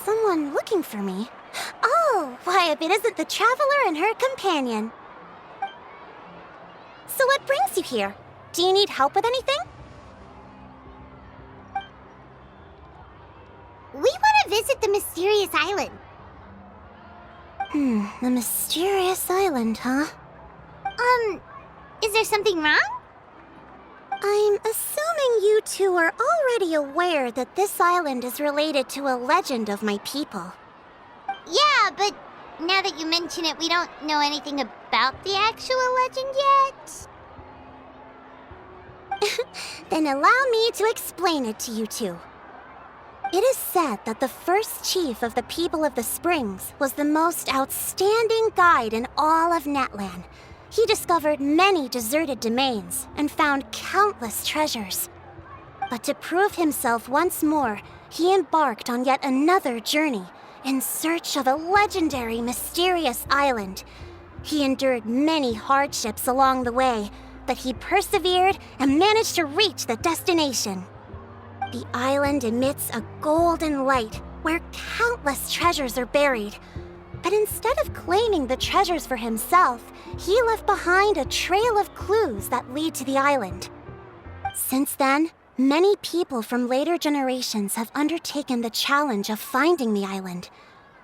Someone looking for me? Oh, why, if it isn't the traveler and her companion. So what brings you here? Do you need help with anything? We want to visit the mysterious island. The mysterious island, huh? Is there something wrong? I'm assuming you two are already aware that this island is related to a legend of my people. Yeah, but now that you mention it, we don't know anything about the actual legend yet. Then allow me to explain it to you two. It is said that the first chief of the people of the Springs was the most outstanding guide in all of Natlan. He discovered many deserted domains and found countless treasures. But to prove himself once more, he embarked on yet another journey in search of a legendary, mysterious island. He endured many hardships along the way, but he persevered and managed to reach the destination. The island emits a golden light where countless treasures are buried. But instead of claiming the treasures for himself, he left behind a trail of clues that lead to the island. Since then, many people from later generations have undertaken the challenge of finding the island.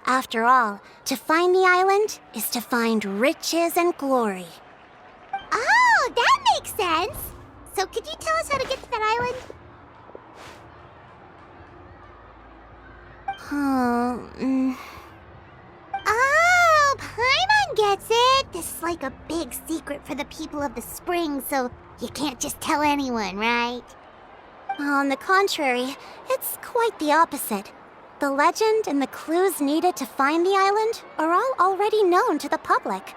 After all, to find the island is to find riches and glory. Oh, that makes sense. So could you tell us how to get to that island? Oh, Paimon gets it. This is like a big secret for the people of the Springs, so you can't just tell anyone, right? On the contrary, it's quite the opposite. The legend and the clues needed to find the island are all already known to the public.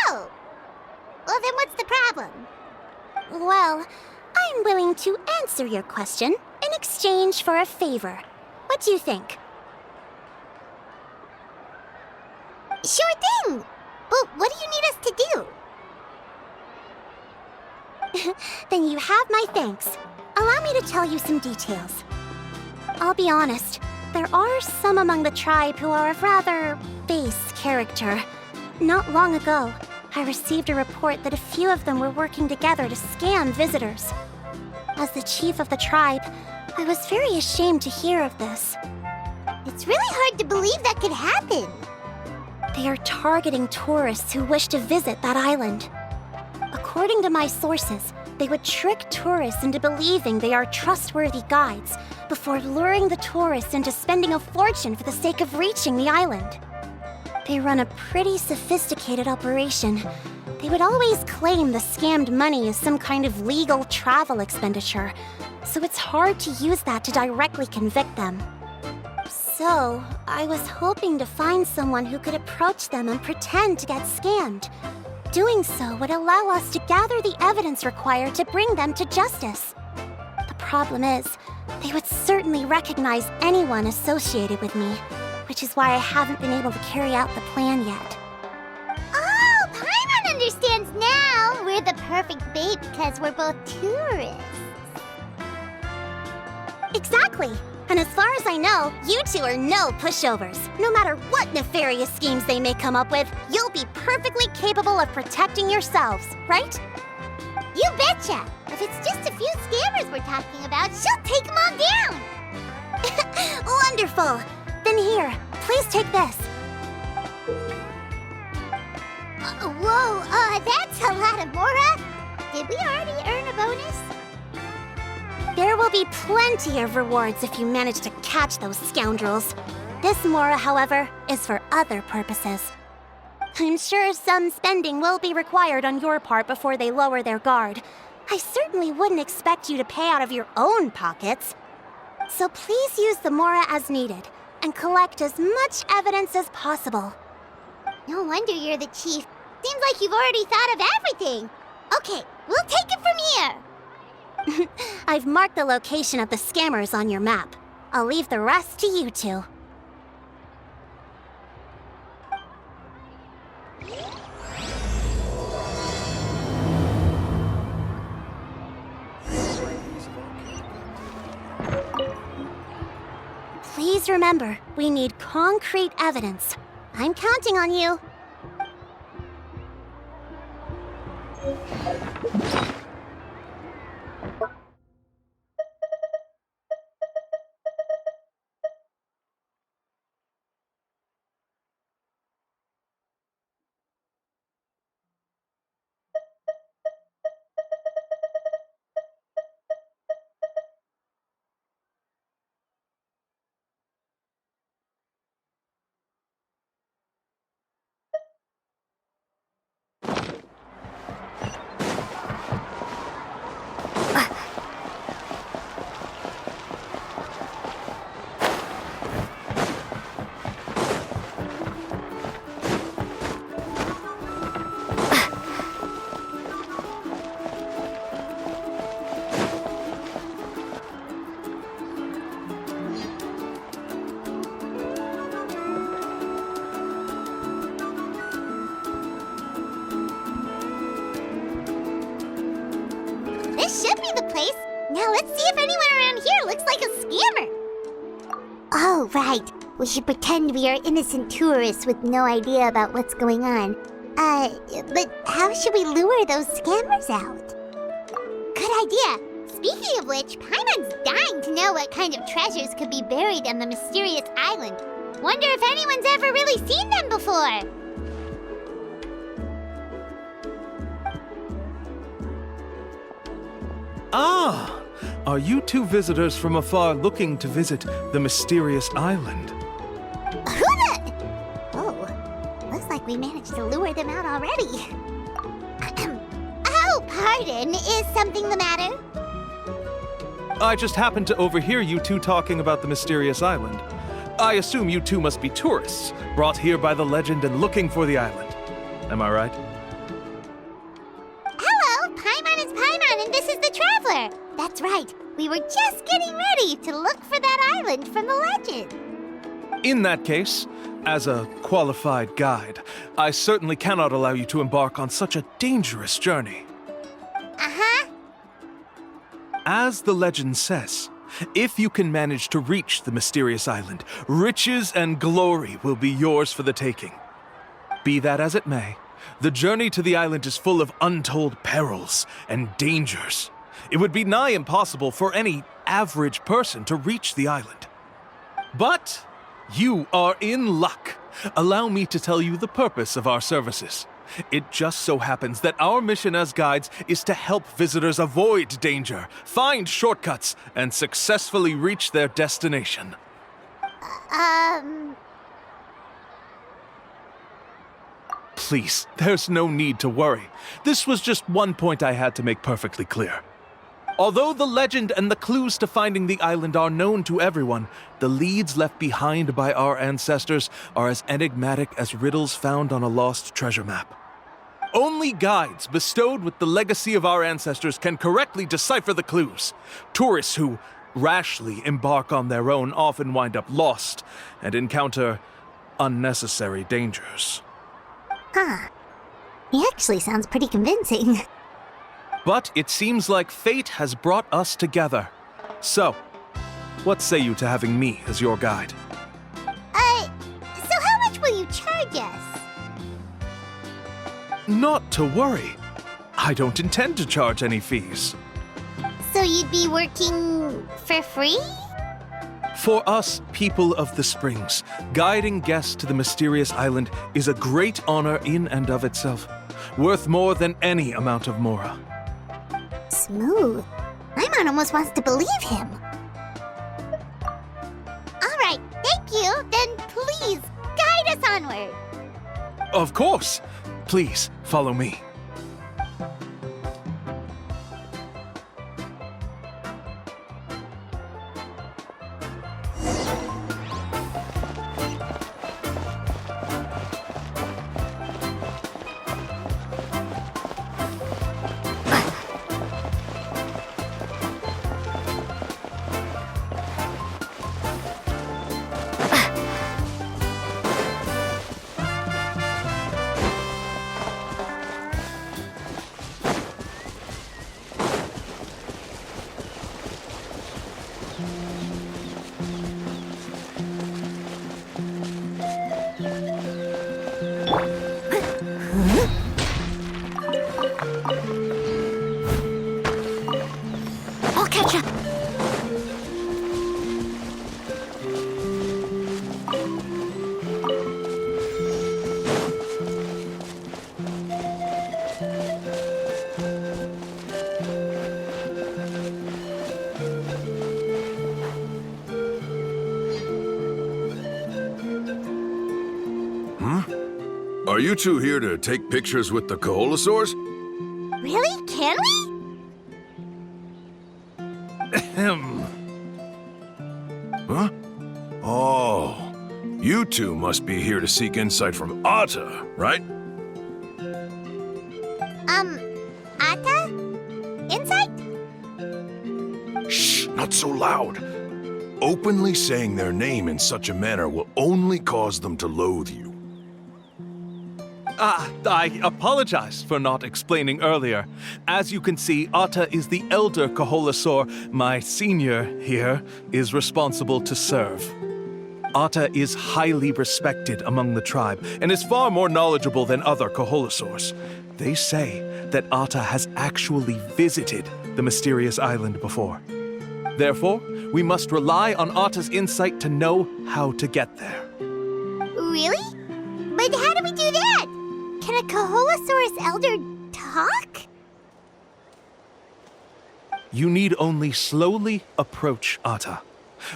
Oh! Well, then what's the problem? Well, I'm willing to answer your question in exchange for a favor. What do you think? Sure thing! But what do you need us to do? Then you have my thanks. Allow me to tell you some details. I'll be honest, there are some among the tribe who are of rather base character. Not long ago, I received a report that a few of them were working together to scam visitors. As the chief of the tribe, I was very ashamed to hear of this. It's really hard to believe that could happen. They are targeting tourists who wish to visit that island. According to my sources, they would trick tourists into believing they are trustworthy guides before luring the tourists into spending a fortune for the sake of reaching the island. They run a pretty sophisticated operation. They would always claim the scammed money is some kind of legal travel expenditure, so it's hard to use that to directly convict them. So, I was hoping to find someone who could approach them and pretend to get scammed. Doing so would allow us to gather the evidence required to bring them to justice. The problem is, they would certainly recognize anyone associated with me, which is why I haven't been able to carry out the plan yet. Oh, Paimon understands now! We're the perfect bait because we're both tourists. Exactly! And as far as I know, you two are no pushovers. No matter what nefarious schemes they may come up with, you'll be perfectly capable of protecting yourselves, right? You betcha! If it's just a few scammers we're talking about, she'll take them all down! Wonderful! Then here, please take this. Whoa, that's a lot of Mora! Did we already earn a bonus? There will be plenty of rewards if you manage to catch those scoundrels. This Mora, however, is for other purposes. I'm sure some spending will be required on your part before they lower their guard. I certainly wouldn't expect you to pay out of your own pockets. So please use the Mora as needed, and collect as much evidence as possible. No wonder you're the chief. Seems like you've already thought of everything. Okay, we'll take it from here. I've marked the location of the scammers on your map. I'll leave the rest to you two. Please remember, we need concrete evidence. I'm counting on you. This should be the place. Now let's see if anyone around here looks like a scammer. Oh, right. We should pretend we are innocent tourists with no idea about what's going on. But how should we lure those scammers out? Good idea. Speaking of which, Paimon's dying to know what kind of treasures could be buried on the mysterious island. Wonder if anyone's ever really seen them before. Ah! Are you two visitors from afar looking to visit the mysterious island? Oh, looks like we managed to lure them out already. Oh, pardon. Is something the matter? I just happened to overhear you two talking about the mysterious island. I assume you two must be tourists, brought here by the legend and looking for the island. Am I right? Hello, Paimon is Paimon, and this is the Traveler. That's right. We were just getting ready to look for that island from the legend. In that case, as a qualified guide, I certainly cannot allow you to embark on such a dangerous journey. Uh-huh. As the legend says, if you can manage to reach the mysterious island, riches and glory will be yours for the taking. Be that as it may, the journey to the island is full of untold perils and dangers. It would be nigh impossible for any average person to reach the island. But you are in luck. Allow me to tell you the purpose of our services. It just so happens that our mission as guides is to help visitors avoid danger, find shortcuts, and successfully reach their destination. Please, there's no need to worry. This was just one point I had to make perfectly clear. Although the legend and the clues to finding the island are known to everyone, the leads left behind by our ancestors are as enigmatic as riddles found on a lost treasure map. Only guides bestowed with the legacy of our ancestors can correctly decipher the clues. Tourists who rashly embark on their own often wind up lost and encounter unnecessary dangers. Huh. He actually sounds pretty convincing. But it seems like fate has brought us together. So, what say you to having me as your guide? So how much will you charge us? Not to worry. I don't intend to charge any fees. So you'd be working for free? For us, people of the Springs, guiding guests to the mysterious island is a great honor in and of itself, worth more than any amount of mora. Smooth. Paimon almost wants to believe him. All right, thank you. Then please, guide us onward. Of course! Please, follow me. Are you two here to take pictures with the Koholosaurs? Really? Can we? Ahem. Huh? Oh, you two must be here to seek insight from Atta, right? Atta? Insight? Shh, not so loud. Openly saying their name in such a manner will only cause them to loathe you. I apologize for not explaining earlier. As you can see, Atta is the elder Koholosaur. My senior here is responsible to serve. Atta is highly respected among the tribe and is far more knowledgeable than other Koholosaurs. They say that Atta has actually visited the mysterious island before. Therefore, we must rely on Atta's insight to know how to get there. Really? But how do we do that? Can a Koholosaurus elder talk? You need only slowly approach Atta.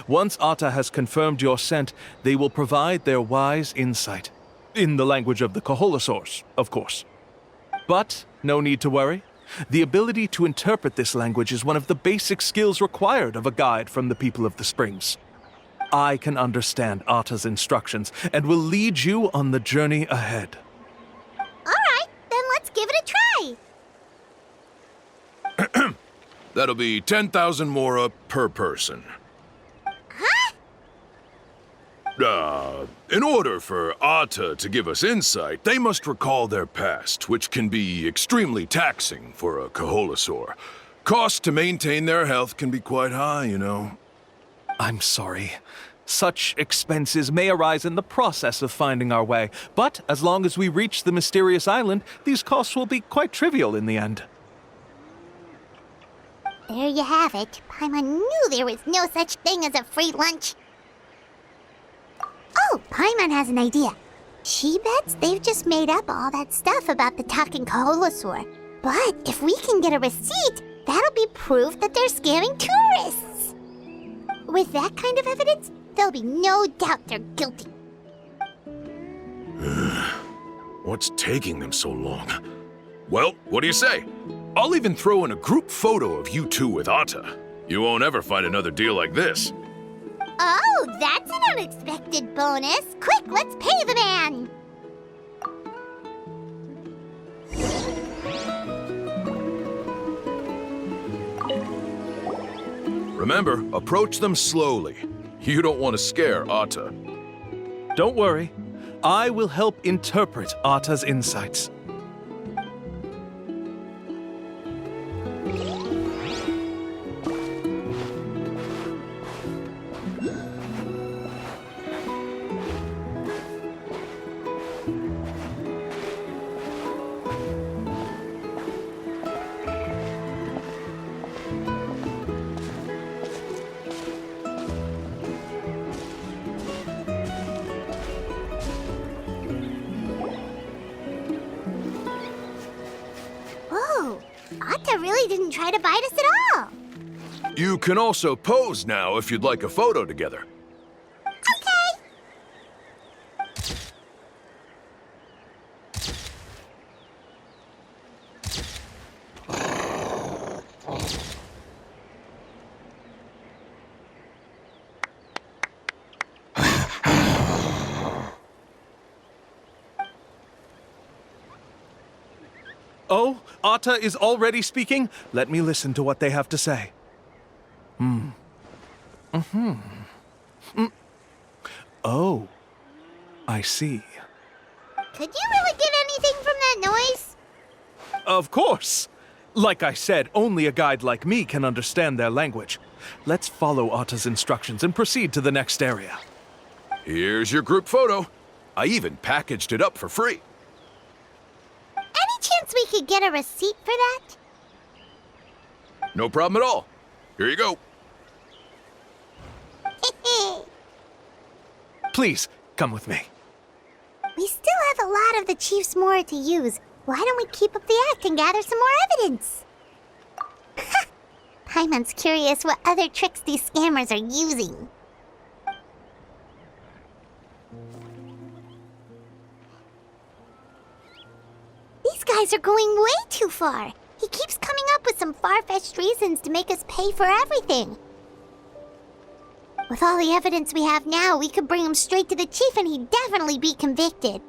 Once Atta has confirmed your scent, they will provide their wise insight. In the language of the Koholosaurs, of course. But no need to worry. The ability to interpret this language is one of the basic skills required of a guide from the people of the Springs. I can understand Atta's instructions and will lead you on the journey ahead. All right, then let's give it a try. That'll be 10,000 mora per person. Huh? In order for Atta to give us insight, they must recall their past, which can be extremely taxing for a Koholosaur. Costs to maintain their health can be quite high, you know. I'm sorry. Such expenses may arise in the process of finding our way, but as long as we reach the mysterious island, these costs will be quite trivial in the end. There you have it. Paimon knew there was no such thing as a free lunch. Oh, Paimon has an idea. She bets they've just made up all that stuff about the talking Koholosaur. But if we can get a receipt, that'll be proof that they're scamming tourists. With that kind of evidence, there'll be no doubt they're guilty. What's taking them so long? Well, what do you say? I'll even throw in a group photo of you two with Atta. You won't ever find another deal like this. Oh, that's an unexpected bonus. Quick, let's pay the man. Remember, approach them slowly. You don't want to scare Atta. Don't worry. I will help interpret Atta's insights. Whoa, Atta really didn't try to bite us at all. You can also pose now if you'd like a photo together. Okay. Oh, Atta is already speaking? Let me listen to what they have to say. Oh, I see. Could you really get anything from that noise? Of course! Like I said, only a guide like me can understand their language. Let's follow Atta's instructions and proceed to the next area. Here's your group photo. I even packaged it up for free. Any chance we could get a receipt for that? No problem at all. Here you go. Please, come with me. We still have a lot of the chief's mora to use. Why don't we keep up the act and gather some more evidence? Paimon's curious what other tricks these scammers are using. guys are going way too far. He keeps coming up with some far-fetched reasons to make us pay for everything. With all the evidence we have now, we could bring him straight to the chief and he'd definitely be convicted.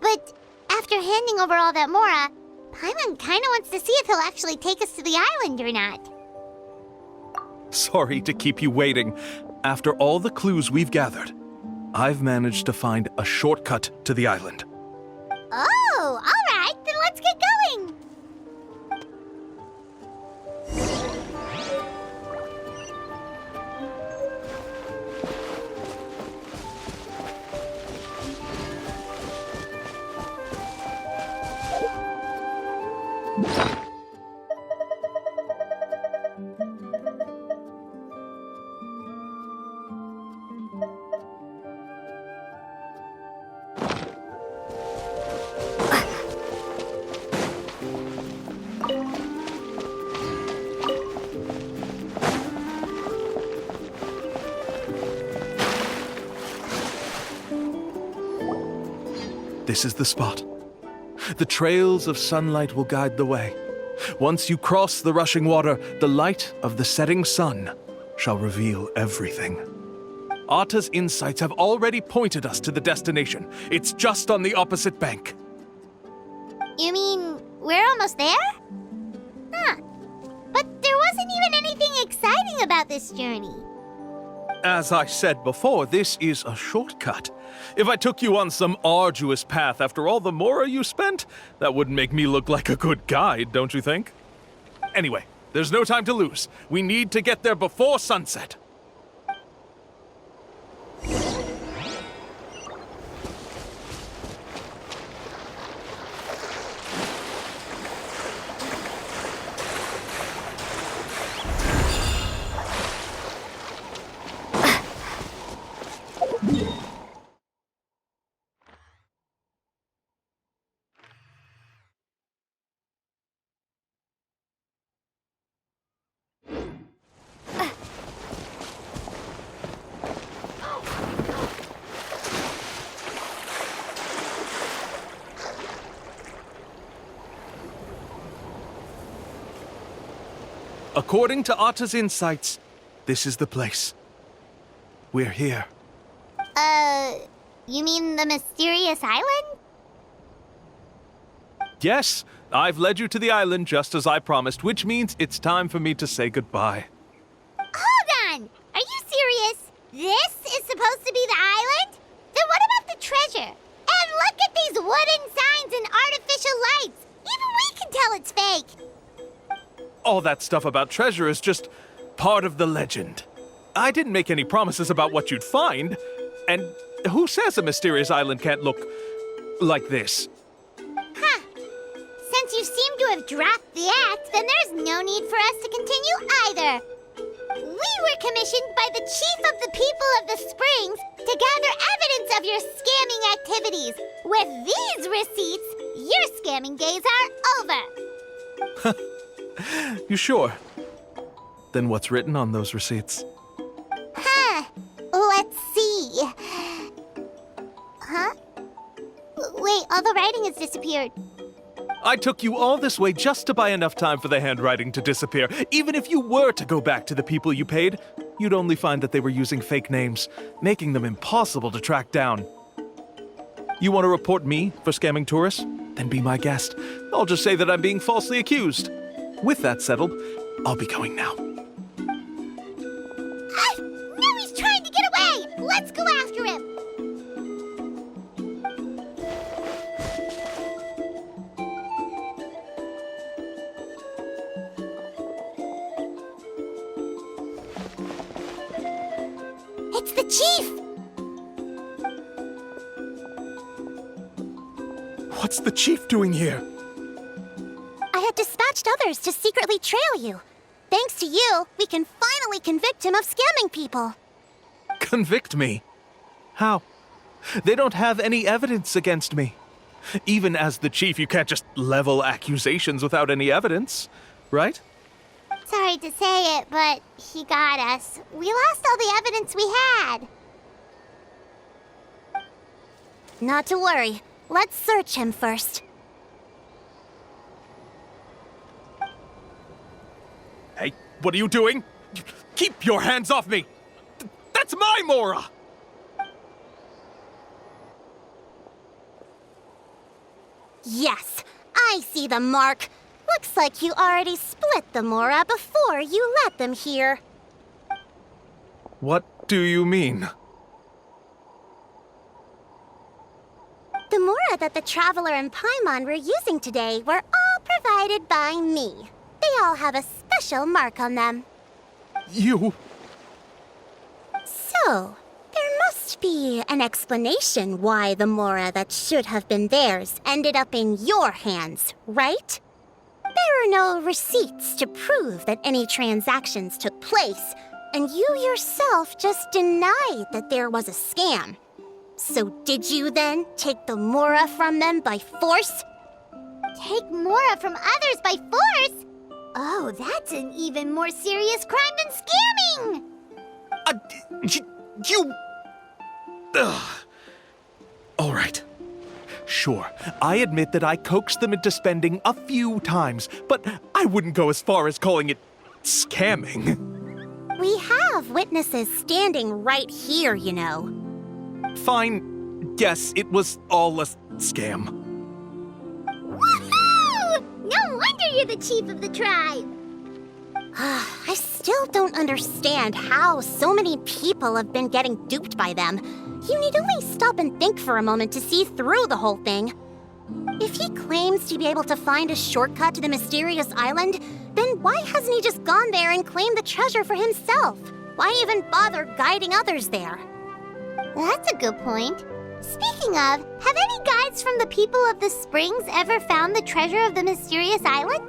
But after handing over all that Mora, Paimon kinda wants to see if he'll actually take us to the island or not. Sorry to keep you waiting. After all the clues we've gathered, I've managed to find a shortcut to the island. Oh, alright, then let's get going! This is the spot. The trails of sunlight will guide the way. Once you cross the rushing water, the light of the setting sun shall reveal everything. Atta's insights have already pointed us to the destination. It's just on the opposite bank. You mean we're almost there? Huh. But there wasn't even anything exciting about this journey. As I said before, this is a shortcut. If I took you on some arduous path after all the Mora you spent, that wouldn't make me look like a good guide, don't you think? Anyway, there's no time to lose. We need to get there before sunset. According to Atta's insights, this is the place. We're here. You mean the mysterious island? Yes, I've led you to the island just as I promised, which means it's time for me to say goodbye. Hold on! Are you serious? This is supposed to be the island? Then what about the treasure? And look at these wooden signs and artificial lights! Even we can tell it's fake! All that stuff about treasure is just part of the legend. I didn't make any promises about what you'd find. And who says a mysterious island can't look like this? Huh. Since you seem to have dropped the act, then there's no need for us to continue either. We were commissioned by the chief of the people of the Springs to gather evidence of your scamming activities. With these receipts, your scamming days are over. You sure? Then what's written on those receipts? Huh. Let's see. Huh? Wait, all the writing has disappeared. I took you all this way just to buy enough time for the handwriting to disappear. Even if you were to go back to the people you paid, you'd only find that they were using fake names, making them impossible to track down. You want to report me for scamming tourists? Then be my guest. I'll just say that I'm being falsely accused. With that settled, I'll be going now. Now he's trying to get away! Let's go after him! It's the chief! What's the chief doing here? I had dispatched others to secretly trail you. Thanks to you, we can finally convict him of scamming people. Convict me? How? They don't have any evidence against me. Even as the chief, you can't just level accusations without any evidence, right? Sorry to say it, but he got us. We lost all the evidence we had. Not to worry. Let's search him first. Hey, what are you doing? Keep your hands off me! That's my Mora! Yes, I see the mark. Looks like you already split the Mora before you let them here. What do you mean? The Mora that the Traveler and Paimon were using today were all provided by me. They all have a special mark on them. You... So, there must be an explanation why the Mora that should have been theirs ended up in your hands, right? There are no receipts to prove that any transactions took place, and you yourself just denied that there was a scam. So did you then take the Mora from them by force? Take Mora from others by force? Oh, that's an even more serious crime than scamming! You... Ugh. All right. Sure, I admit that I coaxed them into spending a few times, but I wouldn't go as far as calling it scamming. We have witnesses standing right here, you know. Fine. Yes, it was all a scam. Woohoo! No wonder you're the chief of the tribe! I still don't understand how so many people have been getting duped by them. You need only stop and think for a moment to see through the whole thing. If he claims to be able to find a shortcut to the mysterious island, then why hasn't he just gone there and claimed the treasure for himself? Why even bother guiding others there? That's a good point. Speaking of, have any guides from the people of the springs ever found the treasure of the mysterious island?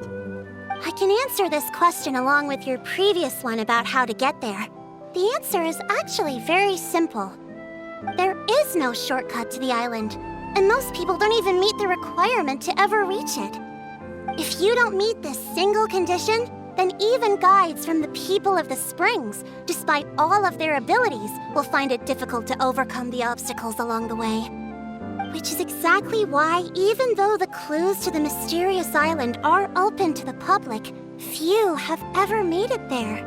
I can answer this question along with your previous one about how to get there. The answer is actually very simple. There is no shortcut to the island, and most people don't even meet the requirement to ever reach it. If you don't meet this single condition, then even guides from the people of the springs, despite all of their abilities, will find it difficult to overcome the obstacles along the way. Which is exactly why, even though the clues to the mysterious island are open to the public, few have ever made it there.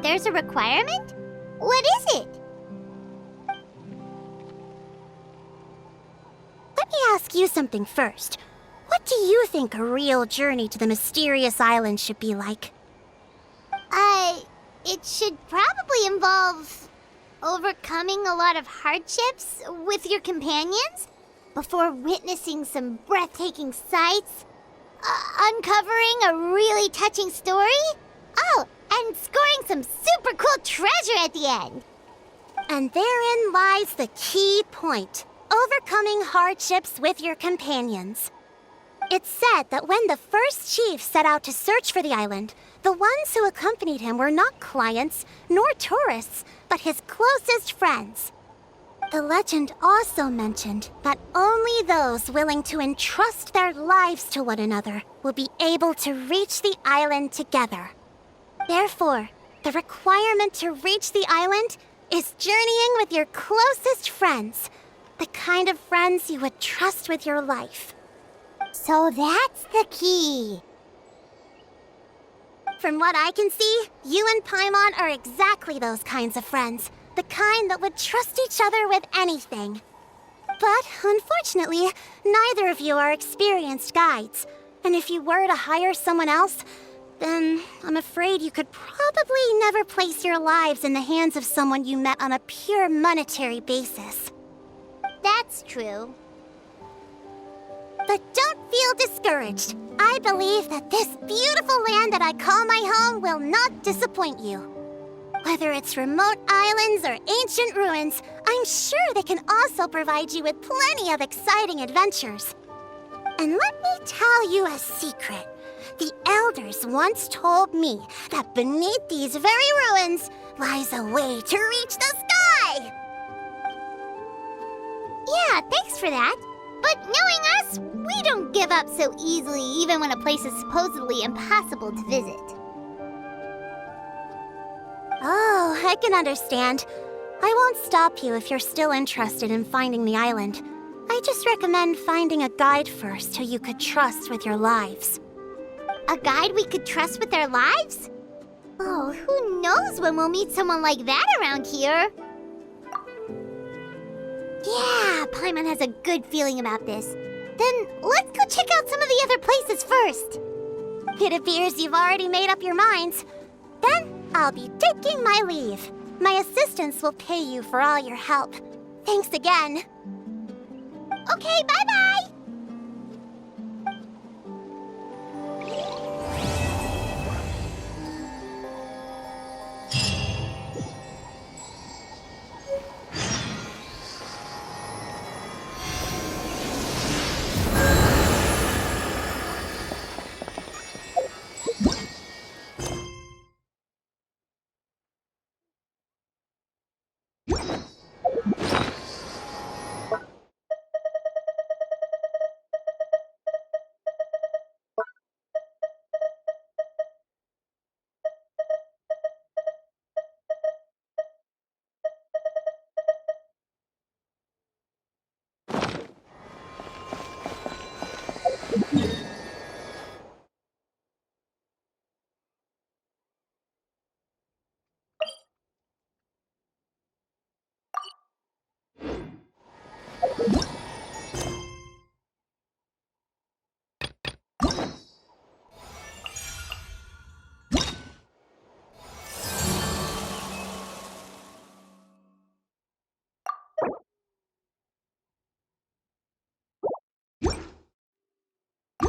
There's a requirement? What is it? Let me ask you something first. What do you think a real journey to the mysterious island should be like? It should probably involve overcoming a lot of hardships with your companions before witnessing some breathtaking sights, uncovering a really touching story, oh, and scoring some super cool treasure at the end. And therein lies the key point. Overcoming hardships with your companions. It's said that when the first chief set out to search for the island, the ones who accompanied him were not clients nor tourists, but his closest friends. The legend also mentioned that only those willing to entrust their lives to one another will be able to reach the island together. Therefore, the requirement to reach the island is journeying with your closest friends, the kind of friends you would trust with your life. So that's the key. From what I can see, you and Paimon are exactly those kinds of friends. The kind that would trust each other with anything. But, unfortunately, neither of you are experienced guides. And if you were to hire someone else, then I'm afraid you could probably never place your lives in the hands of someone you met on a pure monetary basis. That's true. But don't feel discouraged. I believe that this beautiful land that I call my home will not disappoint you. Whether it's remote islands or ancient ruins, I'm sure they can also provide you with plenty of exciting adventures. And let me tell you a secret. The elders once told me that beneath these very ruins lies a way to reach the sky! Yeah, thanks for that. But knowing us, we don't give up so easily even when a place is supposedly impossible to visit. Oh, I can understand. I won't stop you if you're still interested in finding the island. I just recommend finding a guide first who you could trust with your lives. A guide we could trust with our lives? Oh, who knows when we'll meet someone like that around here? Yeah, Paimon has a good feeling about this. Then let's go check out some of the other places first. It appears you've already made up your minds. Then I'll be taking my leave. My assistants will pay you for all your help. Thanks again. Okay, bye-bye!